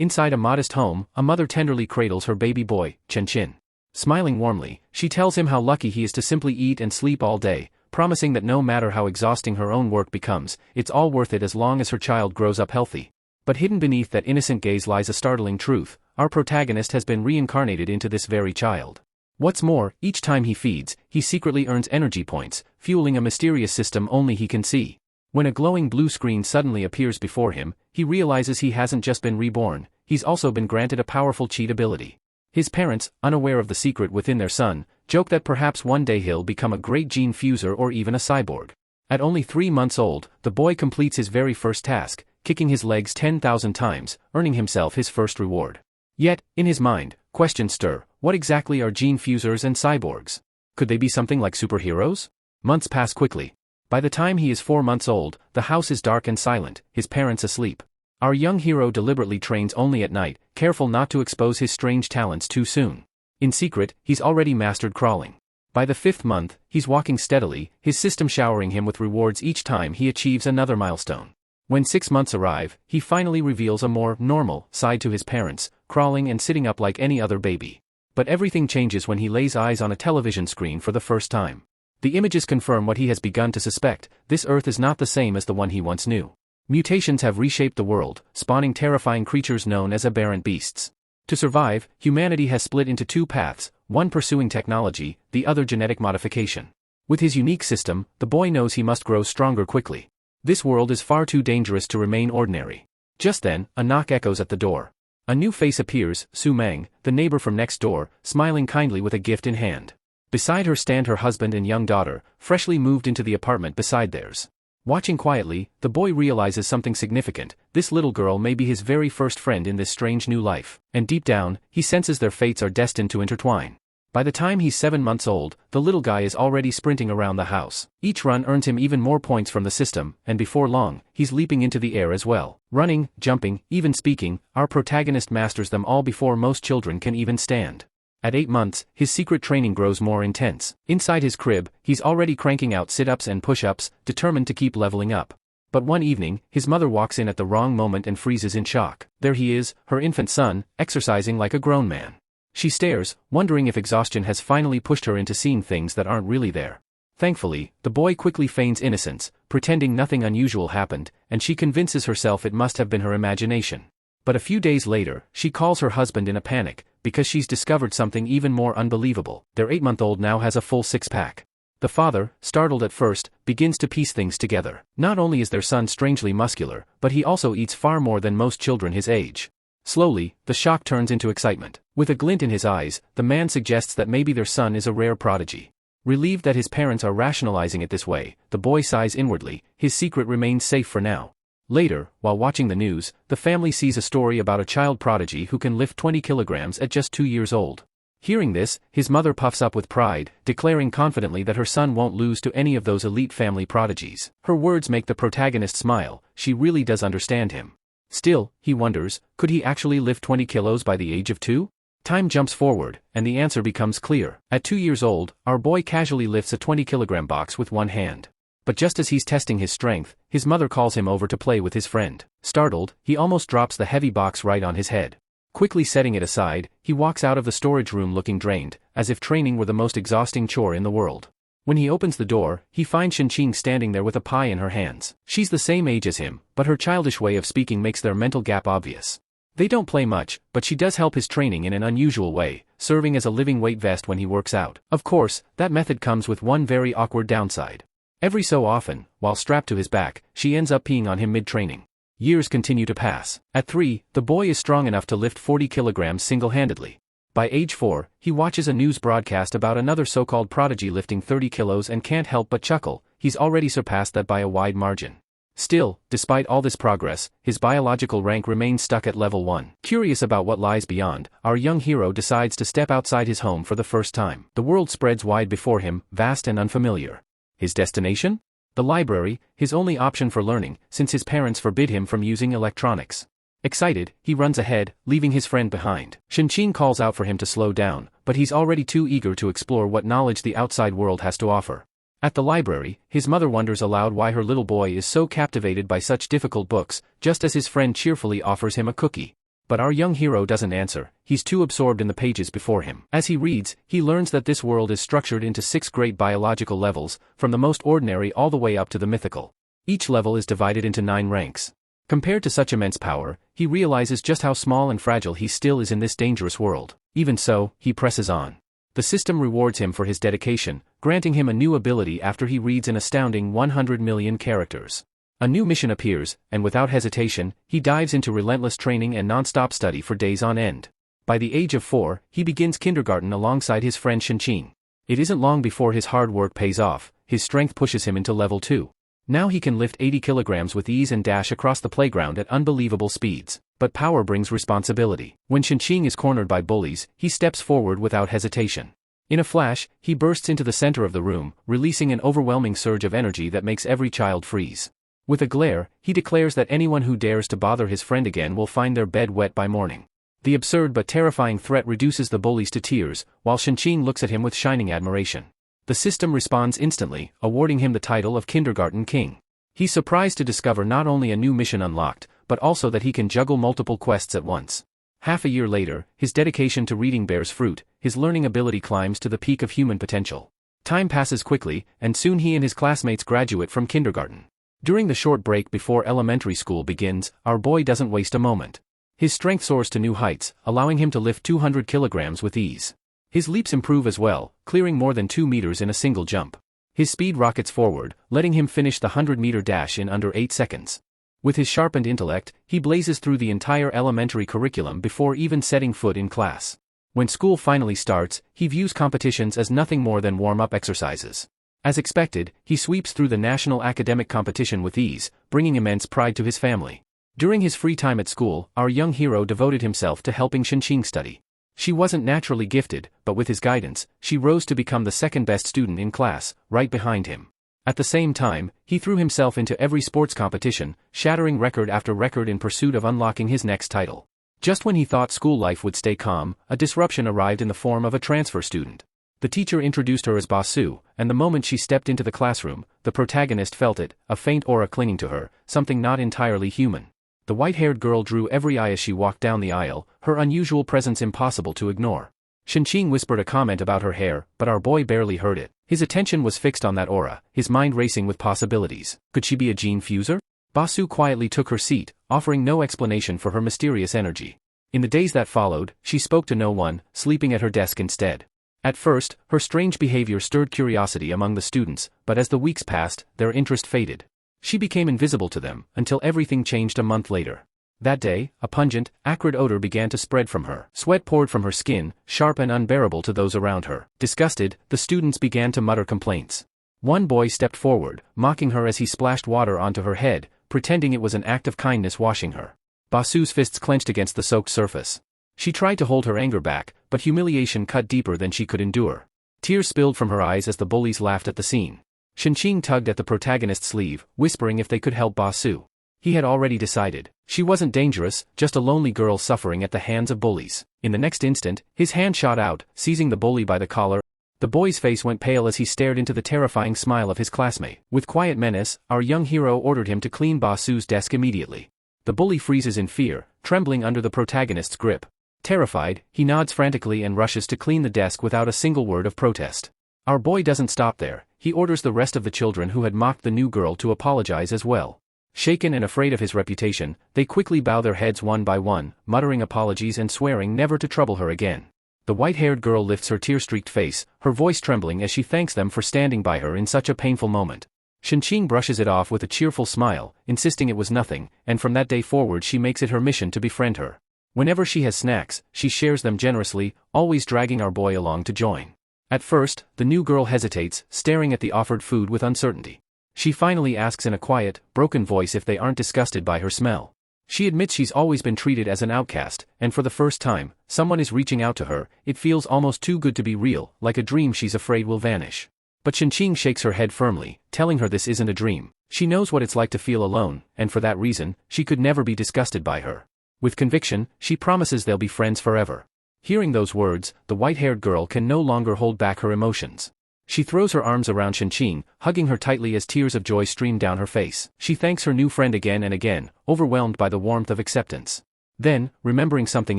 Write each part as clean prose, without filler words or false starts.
Inside a modest home, a mother tenderly cradles her baby boy, Xianxia. Smiling warmly, she tells him how lucky he is to simply eat and sleep all day, promising that no matter how exhausting her own work becomes, it's all worth it as long as her child grows up healthy. But hidden beneath that innocent gaze lies a startling truth: our protagonist has been reincarnated into this very child. What's more, each time he feeds, he secretly earns energy points, fueling a mysterious system only he can see. When a glowing blue screen suddenly appears before him, he realizes he hasn't just been reborn, he's also been granted a powerful cheat ability. His parents, unaware of the secret within their son, joke that perhaps one day he'll become a great gene fuser or even a cyborg. At only 3 months old, the boy completes his very first task, kicking his legs 10,000 times, earning himself his first reward. Yet, in his mind, questions stir: what exactly are gene fusers and cyborgs? Could they be something like superheroes? Months pass quickly. By the time he is 4 months old, the house is dark and silent, his parents asleep. Our young hero deliberately trains only at night, careful not to expose his strange talents too soon. In secret, he's already mastered crawling. By the 5th month, he's walking steadily, his system showering him with rewards each time he achieves another milestone. When 6 months arrive, he finally reveals a more normal side to his parents, crawling and sitting up like any other baby. But everything changes when he lays eyes on a television screen for the first time. The images confirm what he has begun to suspect: this Earth is not the same as the one he once knew. Mutations have reshaped the world, spawning terrifying creatures known as aberrant beasts. To survive, humanity has split into 2 paths, one pursuing technology, the other genetic modification. With his unique system, the boy knows he must grow stronger quickly. This world is far too dangerous to remain ordinary. Just then, a knock echoes at the door. A new face appears, Su Meng, the neighbor from next door, smiling kindly with a gift in hand. Beside her stand her husband and young daughter, freshly moved into the apartment beside theirs. Watching quietly, the boy realizes something significant: this little girl may be his very first friend in this strange new life, and deep down, he senses their fates are destined to intertwine. By the time he's 7 months old, the little guy is already sprinting around the house. Each run earns him even more points from the system, and before long, he's leaping into the air as well. Running, jumping, even speaking, our protagonist masters them all before most children can even stand. At 8 months, his secret training grows more intense. Inside his crib, he's already cranking out sit-ups and push-ups, determined to keep leveling up. But one evening, his mother walks in at the wrong moment and freezes in shock. There he is, her infant son, exercising like a grown man. She stares, wondering if exhaustion has finally pushed her into seeing things that aren't really there. Thankfully, the boy quickly feigns innocence, pretending nothing unusual happened, and she convinces herself it must have been her imagination. But a few days later, she calls her husband in a panic, because she's discovered something even more unbelievable: their 8-month-old now has a full 6-pack. The father, startled at first, begins to piece things together. Not only is their son strangely muscular, but he also eats far more than most children his age. Slowly, the shock turns into excitement. With a glint in his eyes, the man suggests that maybe their son is a rare prodigy. Relieved that his parents are rationalizing it this way, the boy sighs inwardly: his secret remains safe for now. Later, while watching the news, the family sees a story about a child prodigy who can lift 20 kilograms at just 2 years old. Hearing this, his mother puffs up with pride, declaring confidently that her son won't lose to any of those elite family prodigies. Her words make the protagonist smile: she really does understand him. Still, he wonders, could he actually lift 20 kilos by the age of 2? Time jumps forward, and the answer becomes clear. At 2 years old, our boy casually lifts a 20-kilogram box with one hand. But just as he's testing his strength, his mother calls him over to play with his friend. Startled, he almost drops the heavy box right on his head. Quickly setting it aside, he walks out of the storage room looking drained, as if training were the most exhausting chore in the world. When he opens the door, he finds Xianxia standing there with a pie in her hands. She's the same age as him, but her childish way of speaking makes their mental gap obvious. They don't play much, but she does help his training in an unusual way, serving as a living weight vest when he works out. Of course, that method comes with one very awkward downside. Every so often, while strapped to his back, she ends up peeing on him mid-training. Years continue to pass. At 3, the boy is strong enough to lift 40 kilograms single-handedly. By age 4, he watches a news broadcast about another so-called prodigy lifting 30 kilos and can't help but chuckle: he's already surpassed that by a wide margin. Still, despite all this progress, his biological rank remains stuck at level 1. Curious about what lies beyond, our young hero decides to step outside his home for the first time. The world spreads wide before him, vast and unfamiliar. His destination? The library, his only option for learning, since his parents forbid him from using electronics. Excited, he runs ahead, leaving his friend behind. Xianxia calls out for him to slow down, but he's already too eager to explore what knowledge the outside world has to offer. At the library, his mother wonders aloud why her little boy is so captivated by such difficult books, just as his friend cheerfully offers him a cookie. But our young hero doesn't answer, he's too absorbed in the pages before him. As he reads, he learns that this world is structured into 6 great biological levels, from the most ordinary all the way up to the mythical. Each level is divided into 9 ranks. Compared to such immense power, he realizes just how small and fragile he still is in this dangerous world. Even so, he presses on. The system rewards him for his dedication, granting him a new ability after he reads an astounding 100 million characters. A new mission appears, and without hesitation, he dives into relentless training and non-stop study for days on end. By the age of 4, he begins kindergarten alongside his friend Xianxia. It isn't long before his hard work pays off. His strength pushes him into level 2. Now he can lift 80 kilograms with ease and dash across the playground at unbelievable speeds. But power brings responsibility. When Xianxia is cornered by bullies, he steps forward without hesitation. In a flash, he bursts into the center of the room, releasing an overwhelming surge of energy that makes every child freeze. With a glare, he declares that anyone who dares to bother his friend again will find their bed wet by morning. The absurd but terrifying threat reduces the bullies to tears, while Xianxia looks at him with shining admiration. The system responds instantly, awarding him the title of Kindergarten King. He's surprised to discover not only a new mission unlocked, but also that he can juggle multiple quests at once. Half a year later, his dedication to reading bears fruit, his learning ability climbs to the peak of human potential. Time passes quickly, and soon he and his classmates graduate from kindergarten. During the short break before elementary school begins, our boy doesn't waste a moment. His strength soars to new heights, allowing him to lift 200 kilograms with ease. His leaps improve as well, clearing more than 2 meters in a single jump. His speed rockets forward, letting him finish the 100-meter dash in under 8 seconds. With his sharpened intellect, he blazes through the entire elementary curriculum before even setting foot in class. When school finally starts, he views competitions as nothing more than warm-up exercises. As expected, he sweeps through the national academic competition with ease, bringing immense pride to his family. During his free time at school, our young hero devoted himself to helping Xianxia study. She wasn't naturally gifted, but with his guidance, she rose to become the second-best student in class, right behind him. At the same time, he threw himself into every sports competition, shattering record after record in pursuit of unlocking his next title. Just when he thought school life would stay calm, a disruption arrived in the form of a transfer student. The teacher introduced her as Basu, and the moment she stepped into the classroom, the protagonist felt it, a faint aura clinging to her, something not entirely human. The white-haired girl drew every eye as she walked down the aisle, her unusual presence impossible to ignore. Xianxia whispered a comment about her hair, but our boy barely heard it. His attention was fixed on that aura, his mind racing with possibilities. Could she be a gene fuser? Basu quietly took her seat, offering no explanation for her mysterious energy. In the days that followed, she spoke to no one, sleeping at her desk instead. At first, her strange behavior stirred curiosity among the students, but as the weeks passed, their interest faded. She became invisible to them, until everything changed a month later. That day, a pungent, acrid odor began to spread from her. Sweat poured from her skin, sharp and unbearable to those around her. Disgusted, the students began to mutter complaints. One boy stepped forward, mocking her as he splashed water onto her head, pretending it was an act of kindness washing her. Basu's fists clenched against the soaked surface. She tried to hold her anger back, but humiliation cut deeper than she could endure. Tears spilled from her eyes as the bullies laughed at the scene. Xianxia tugged at the protagonist's sleeve, whispering if they could help Basu. He had already decided. She wasn't dangerous, just a lonely girl suffering at the hands of bullies. In the next instant, his hand shot out, seizing the bully by the collar. The boy's face went pale as he stared into the terrifying smile of his classmate. With quiet menace, our young hero ordered him to clean Basu's desk immediately. The bully freezes in fear, trembling under the protagonist's grip. Terrified, he nods frantically and rushes to clean the desk without a single word of protest. Our boy doesn't stop there. He orders the rest of the children who had mocked the new girl to apologize as well. Shaken and afraid of his reputation, they quickly bow their heads one by one, muttering apologies and swearing never to trouble her again. The white-haired girl lifts her tear-streaked face, her voice trembling as she thanks them for standing by her in such a painful moment. Xianxia brushes it off with a cheerful smile, insisting it was nothing, and from that day forward she makes it her mission to befriend her. Whenever she has snacks, she shares them generously, always dragging our boy along to join. At first, the new girl hesitates, staring at the offered food with uncertainty. She finally asks in a quiet, broken voice if they aren't disgusted by her smell. She admits she's always been treated as an outcast, and for the first time, someone is reaching out to her. It feels almost too good to be real, like a dream she's afraid will vanish. But Xianxia shakes her head firmly, telling her this isn't a dream. She knows what it's like to feel alone, and for that reason, she could never be disgusted by her. With conviction, she promises they'll be friends forever. Hearing those words, the white-haired girl can no longer hold back her emotions. She throws her arms around Xianxia, hugging her tightly as tears of joy stream down her face. She thanks her new friend again and again, overwhelmed by the warmth of acceptance. Then, remembering something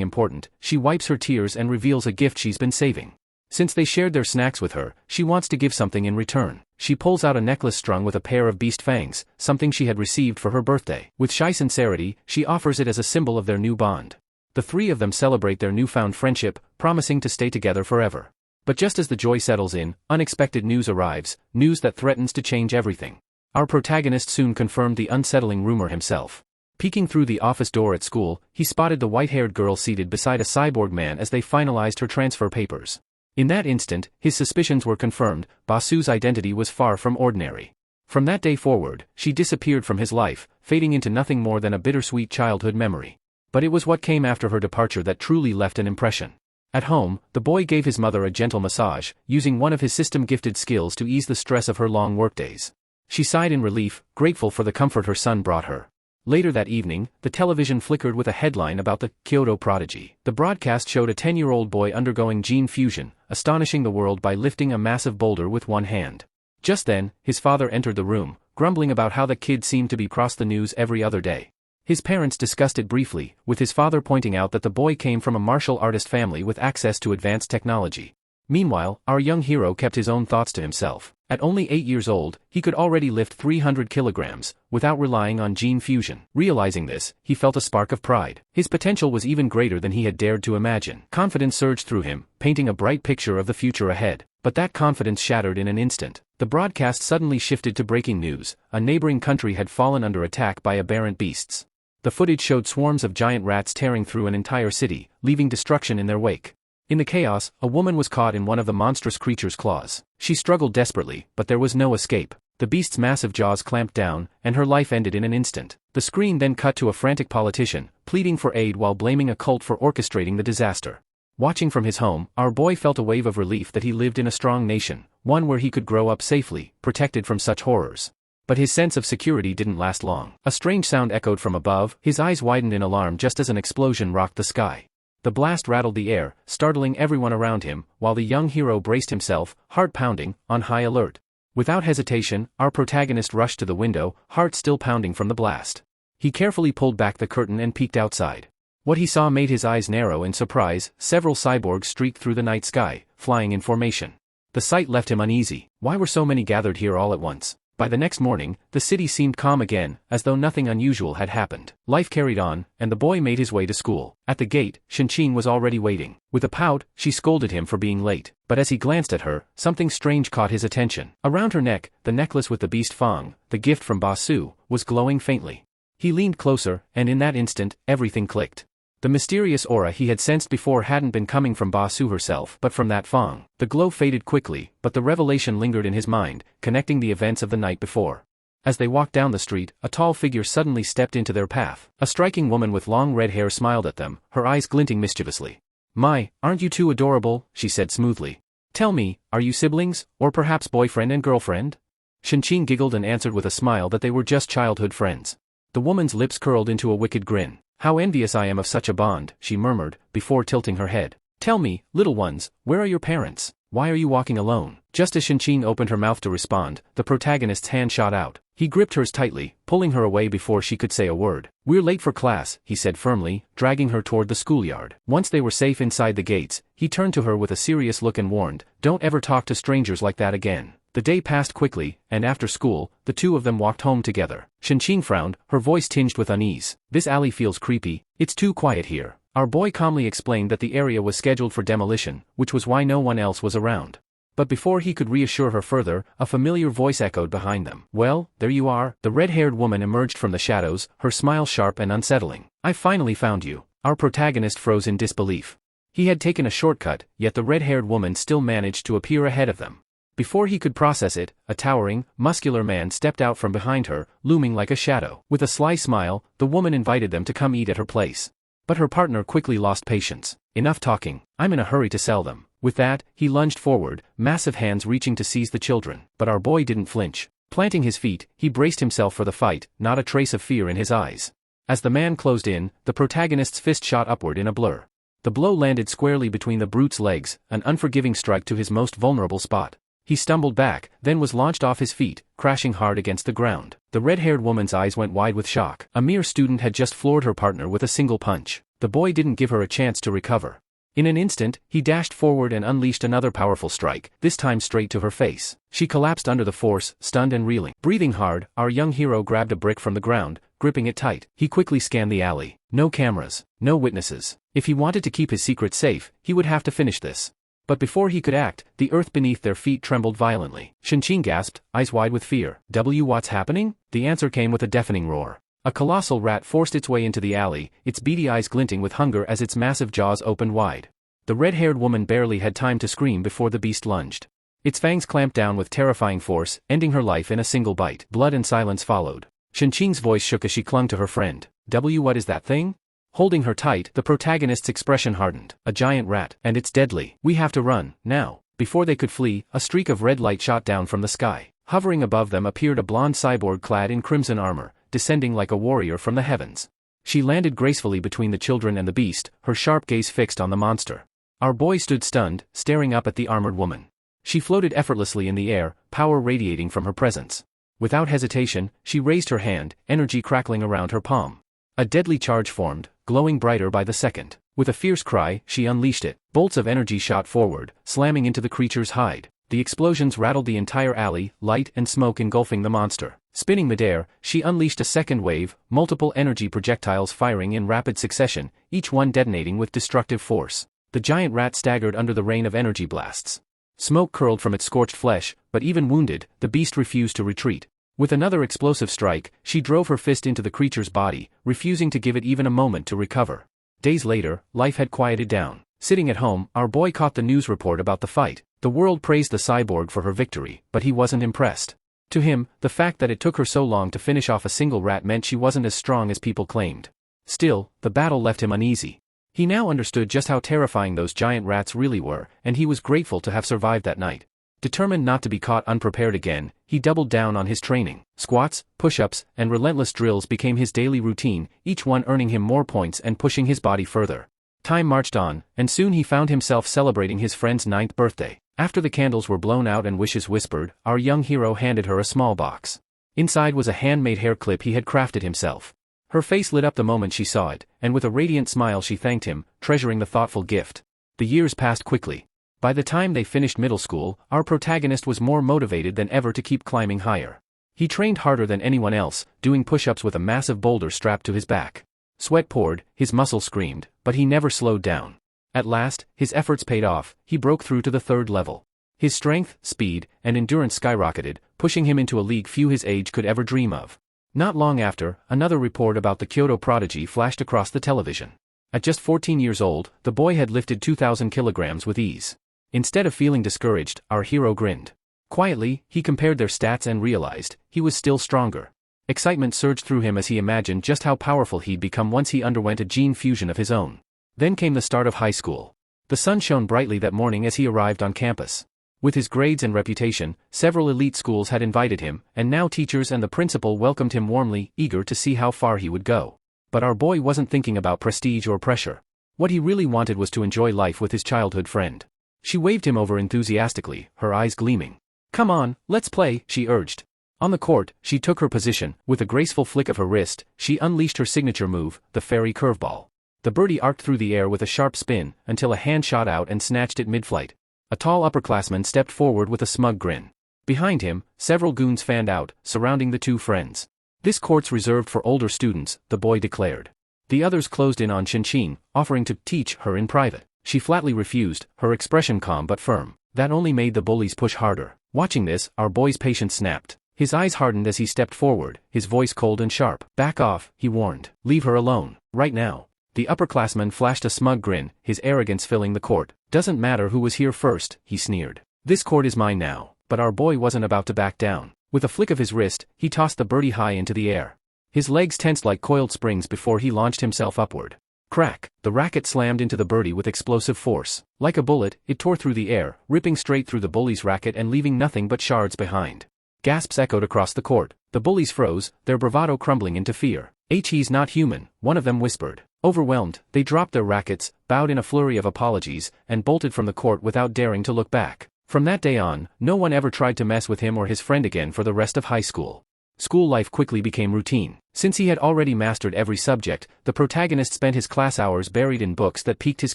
important, she wipes her tears and reveals a gift she's been saving. Since they shared their snacks with her, she wants to give something in return. She pulls out a necklace strung with a pair of beast fangs, something she had received for her birthday. With shy sincerity, she offers it as a symbol of their new bond. The three of them celebrate their newfound friendship, promising to stay together forever. But just as the joy settles in, unexpected news arrives, news that threatens to change everything. Our protagonist soon confirmed the unsettling rumor himself. Peeking through the office door at school, he spotted the white-haired girl seated beside a cyborg man as they finalized her transfer papers. In that instant, his suspicions were confirmed. Basu's identity was far from ordinary. From that day forward, she disappeared from his life, fading into nothing more than a bittersweet childhood memory. But it was what came after her departure that truly left an impression. At home, the boy gave his mother a gentle massage, using one of his system-gifted skills to ease the stress of her long workdays. She sighed in relief, grateful for the comfort her son brought her. Later that evening, the television flickered with a headline about the Kyoto prodigy. The broadcast showed a 10-year-old boy undergoing gene fusion, astonishing the world by lifting a massive boulder with one hand. Just then, his father entered the room, grumbling about how the kid seemed to be across the news every other day. His parents discussed it briefly, with his father pointing out that the boy came from a martial artist family with access to advanced technology. Meanwhile, our young hero kept his own thoughts to himself. At only 8 years old, he could already lift 300 kilograms, without relying on gene fusion. Realizing this, he felt a spark of pride. His potential was even greater than he had dared to imagine. Confidence surged through him, painting a bright picture of the future ahead. But that confidence shattered in an instant. The broadcast suddenly shifted to breaking news. A neighboring country had fallen under attack by aberrant beasts. The footage showed swarms of giant rats tearing through an entire city, leaving destruction in their wake. In the chaos, a woman was caught in one of the monstrous creature's claws. She struggled desperately, but there was no escape. The beast's massive jaws clamped down, and her life ended in an instant. The screen then cut to a frantic politician, pleading for aid while blaming a cult for orchestrating the disaster. Watching from his home, our boy felt a wave of relief that he lived in a strong nation, one where he could grow up safely, protected from such horrors. But his sense of security didn't last long. A strange sound echoed from above. His eyes widened in alarm just as an explosion rocked the sky. The blast rattled the air, startling everyone around him, while the young hero braced himself, heart pounding, on high alert. Without hesitation, our protagonist rushed to the window, heart still pounding from the blast. He carefully pulled back the curtain and peeked outside. What he saw made his eyes narrow in surprise. Several cyborgs streaked through the night sky, flying in formation. The sight left him uneasy. Why were so many gathered here all at once? By the next morning, the city seemed calm again, as though nothing unusual had happened. Life carried on, and the boy made his way to school. At the gate, Xianxia was already waiting. With a pout, she scolded him for being late. But as he glanced at her, something strange caught his attention. Around her neck, the necklace with the beast fang, the gift from Basu, was glowing faintly. He leaned closer, and in that instant, everything clicked. The mysterious aura he had sensed before hadn't been coming from Basu herself but from that fang. The glow faded quickly, but the revelation lingered in his mind, connecting the events of the night before. As they walked down the street, a tall figure suddenly stepped into their path. A striking woman with long red hair smiled at them, her eyes glinting mischievously. "My, aren't you two adorable?" she said smoothly. "Tell me, are you siblings, or perhaps boyfriend and girlfriend?" Xianxia giggled and answered with a smile that they were just childhood friends. The woman's lips curled into a wicked grin. "How envious I am of such a bond," she murmured, before tilting her head. "Tell me, little ones, where are your parents? Why are you walking alone?" Just as Xianxia opened her mouth to respond, the protagonist's hand shot out. He gripped hers tightly, pulling her away before she could say a word. "We're late for class," he said firmly, dragging her toward the schoolyard. Once they were safe inside the gates, he turned to her with a serious look and warned, "Don't ever talk to strangers like that again." The day passed quickly, and after school, the two of them walked home together. Xianxia frowned, her voice tinged with unease. "This alley feels creepy. It's too quiet here." Our boy calmly explained that the area was scheduled for demolition, which was why no one else was around. But before he could reassure her further, a familiar voice echoed behind them. "Well, there you are." The red-haired woman emerged from the shadows, her smile sharp and unsettling. "I finally found you." Our protagonist froze in disbelief. He had taken a shortcut, yet the red-haired woman still managed to appear ahead of them. Before he could process it, a towering, muscular man stepped out from behind her, looming like a shadow. With a sly smile, the woman invited them to come eat at her place. But her partner quickly lost patience. "Enough talking, I'm in a hurry to sell them." With that, he lunged forward, massive hands reaching to seize the children. But our boy didn't flinch. Planting his feet, he braced himself for the fight, not a trace of fear in his eyes. As the man closed in, the protagonist's fist shot upward in a blur. The blow landed squarely between the brute's legs, an unforgiving strike to his most vulnerable spot. He stumbled back, then was launched off his feet, crashing hard against the ground. The red-haired woman's eyes went wide with shock. A mere student had just floored her partner with a single punch. The boy didn't give her a chance to recover. In an instant, he dashed forward and unleashed another powerful strike, this time straight to her face. She collapsed under the force, stunned and reeling. Breathing hard, our young hero grabbed a brick from the ground, gripping it tight. He quickly scanned the alley. No cameras, no witnesses. If he wanted to keep his secret safe, he would have to finish this. But before he could act, the earth beneath their feet trembled violently. Xianxia gasped, eyes wide with fear. What's happening? The answer came with a deafening roar. A colossal rat forced its way into the alley, its beady eyes glinting with hunger as its massive jaws opened wide. The red-haired woman barely had time to scream before the beast lunged. Its fangs clamped down with terrifying force, ending her life in a single bite. Blood and silence followed. Xianxia's voice shook as she clung to her friend. What is that thing? Holding her tight, the protagonist's expression hardened. A giant rat, and it's deadly. We have to run, now. Before they could flee, a streak of red light shot down from the sky. Hovering above them appeared a blonde cyborg clad in crimson armor, descending like a warrior from the heavens. She landed gracefully between the children and the beast, her sharp gaze fixed on the monster. Our boy stood stunned, staring up at the armored woman. She floated effortlessly in the air, power radiating from her presence. Without hesitation, she raised her hand, energy crackling around her palm. A deadly charge formed, glowing brighter by the second. With a fierce cry, she unleashed it. Bolts of energy shot forward, slamming into the creature's hide. The explosions rattled the entire alley, light and smoke engulfing the monster. Spinning midair, she unleashed a second wave, multiple energy projectiles firing in rapid succession, each one detonating with destructive force. The giant rat staggered under the rain of energy blasts. Smoke curled from its scorched flesh, but even wounded, the beast refused to retreat. With another explosive strike, she drove her fist into the creature's body, refusing to give it even a moment to recover. Days later, life had quieted down. Sitting at home, our boy caught the news report about the fight. The world praised the cyborg for her victory, but he wasn't impressed. To him, the fact that it took her so long to finish off a single rat meant she wasn't as strong as people claimed. Still, the battle left him uneasy. He now understood just how terrifying those giant rats really were, and he was grateful to have survived that night. Determined not to be caught unprepared again, he doubled down on his training. Squats, push-ups, and relentless drills became his daily routine, each one earning him more points and pushing his body further. Time marched on, and soon he found himself celebrating his friend's 9th birthday. After the candles were blown out and wishes whispered, our young hero handed her a small box. Inside was a handmade hair clip he had crafted himself. Her face lit up the moment she saw it, and with a radiant smile she thanked him, treasuring the thoughtful gift. The years passed quickly. By the time they finished middle school, our protagonist was more motivated than ever to keep climbing higher. He trained harder than anyone else, doing push-ups with a massive boulder strapped to his back. Sweat poured, his muscles screamed, but he never slowed down. At last, his efforts paid off, he broke through to the 3rd level. His strength, speed, and endurance skyrocketed, pushing him into a league few his age could ever dream of. Not long after, another report about the Kyoto prodigy flashed across the television. At just 14 years old, the boy had lifted 2,000 kilograms with ease. Instead of feeling discouraged, our hero grinned. Quietly, he compared their stats and realized, he was still stronger. Excitement surged through him as he imagined just how powerful he'd become once he underwent a gene fusion of his own. Then came the start of high school. The sun shone brightly that morning as he arrived on campus. With his grades and reputation, several elite schools had invited him, and now teachers and the principal welcomed him warmly, eager to see how far he would go. But our boy wasn't thinking about prestige or pressure. What he really wanted was to enjoy life with his childhood friend. She waved him over enthusiastically, her eyes gleaming. "Come on, let's play," she urged. On the court, she took her position. With a graceful flick of her wrist, she unleashed her signature move, the fairy curveball. The birdie arced through the air with a sharp spin, until a hand shot out and snatched it mid-flight. A tall upperclassman stepped forward with a smug grin. Behind him, several goons fanned out, surrounding the two friends. "This court's reserved for older students," the boy declared. The others closed in on Xianxia, offering to teach her in private. She flatly refused, her expression calm but firm. That only made the bullies push harder. Watching this, our boy's patience snapped. His eyes hardened as he stepped forward, his voice cold and sharp. "Back off," he warned. "Leave her alone. Right now." The upperclassman flashed a smug grin, his arrogance filling the court. "Doesn't matter who was here first," he sneered. "This court is mine now." But our boy wasn't about to back down. With a flick of his wrist, he tossed the birdie high into the air. His legs tensed like coiled springs before he launched himself upward. Crack! The racket slammed into the birdie with explosive force. Like a bullet, it tore through the air, ripping straight through the bully's racket and leaving nothing but shards behind. Gasps echoed across the court. The bullies froze, their bravado crumbling into fear. "He's not human," one of them whispered. Overwhelmed, they dropped their rackets, bowed in a flurry of apologies, and bolted from the court without daring to look back. From that day on, no one ever tried to mess with him or his friend again for the rest of high school. School life quickly became routine. Since he had already mastered every subject, the protagonist spent his class hours buried in books that piqued his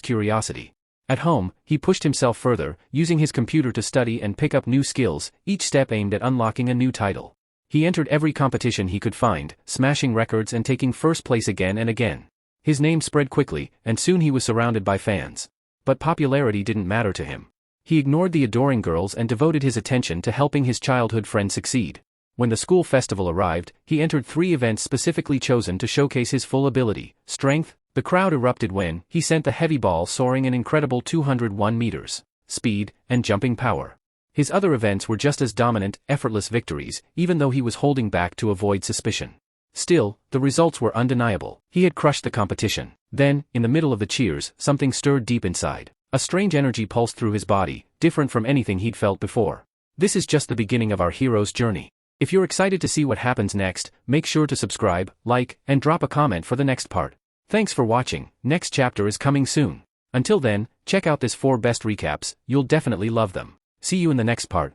curiosity. At home, he pushed himself further, using his computer to study and pick up new skills, each step aimed at unlocking a new title. He entered every competition he could find, smashing records and taking first place again and again. His name spread quickly, and soon he was surrounded by fans. But popularity didn't matter to him. He ignored the adoring girls and devoted his attention to helping his childhood friend succeed. When the school festival arrived, he entered 3 events specifically chosen to showcase his full ability, strength. The crowd erupted when he sent the heavy ball soaring an incredible 201 meters, speed, and jumping power. His other events were just as dominant, effortless victories, even though he was holding back to avoid suspicion. Still, the results were undeniable. He had crushed the competition. Then, in the middle of the cheers, something stirred deep inside. A strange energy pulsed through his body, different from anything he'd felt before. This is just the beginning of our hero's journey. If you're excited to see what happens next, make sure to subscribe, like, and drop a comment for the next part. Thanks for watching. Next chapter is coming soon. Until then, check out this 4 best recaps, you'll definitely love them. See you in the next part.